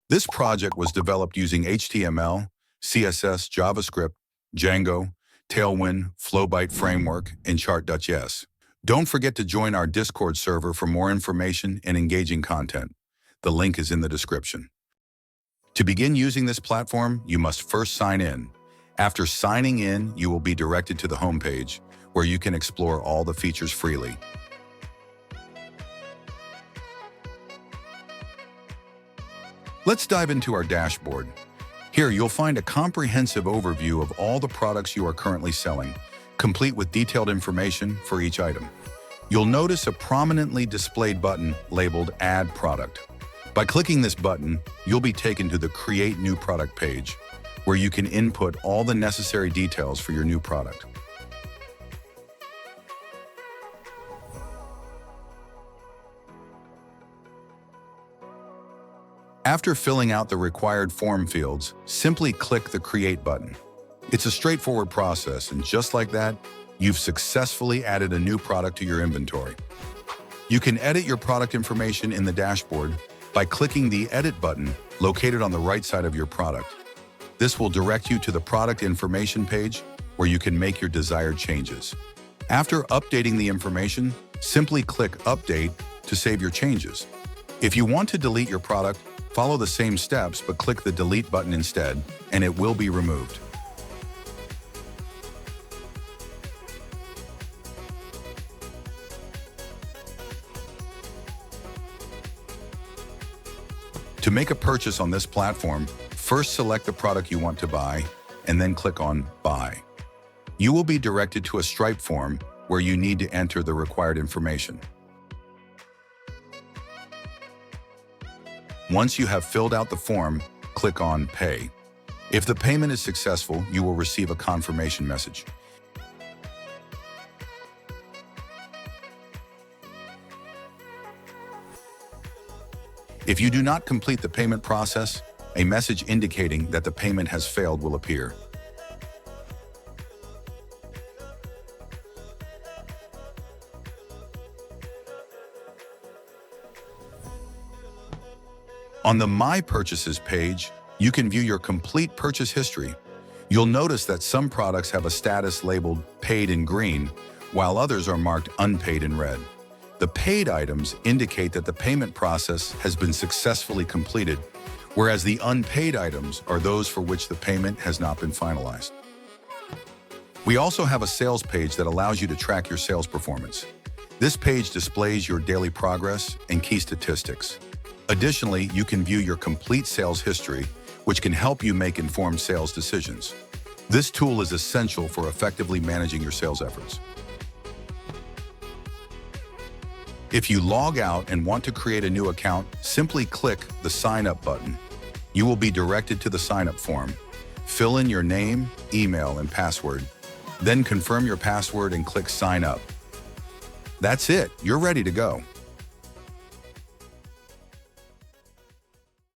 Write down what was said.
This project was developed using HTML, CSS, JavaScript, Django, Tailwind, Flowbyte framework, and Chart.js. Don't forget to join our Discord server for more information and engaging content. The link is in the description. To begin using this platform, you must first sign in. After signing in, you will be directed to the homepage, where you can explore all the features freely. Let's dive into our dashboard. Here, you'll find a comprehensive overview of all the products you are currently selling, complete with detailed information for each item. You'll notice a prominently displayed button labeled Add Product. By clicking this button, you'll be taken to the Create New Product page, where you can input all the necessary details for your new product. After filling out the required form fields, simply click the Create button. It's a straightforward process, and just like that, you've successfully added a new product to your inventory. You can edit your product information in the dashboard by clicking the Edit button located on the right side of your product. This will direct you to the product information page where you can make your desired changes. After updating the information, simply click Update to save your changes. If you want to delete your product, follow the same steps but click the Delete button instead, and it will be removed. To make a purchase on this platform, first select the product you want to buy and then click on Buy. You will be directed to a Stripe form where you need to enter the required information. Once you have filled out the form, click on Pay. If the payment is successful, you will receive a confirmation message. If you do not complete the payment process, a message indicating that the payment has failed will appear. On the My Purchases page, you can view your complete purchase history. You'll notice that some products have a status labeled Paid in green, while others are marked Unpaid in red. The paid items indicate that the payment process has been successfully completed, whereas the unpaid items are those for which the payment has not been finalized. We also have a sales page that allows you to track your sales performance. This page displays your daily progress and key statistics. Additionally, you can view your complete sales history, which can help you make informed sales decisions. This tool is essential for effectively managing your sales efforts. If you log out and want to create a new account, simply click the Sign Up button. You will be directed to the sign up form. Fill in your name, email, and password. Then confirm your password and click Sign Up. That's it, you're ready to go.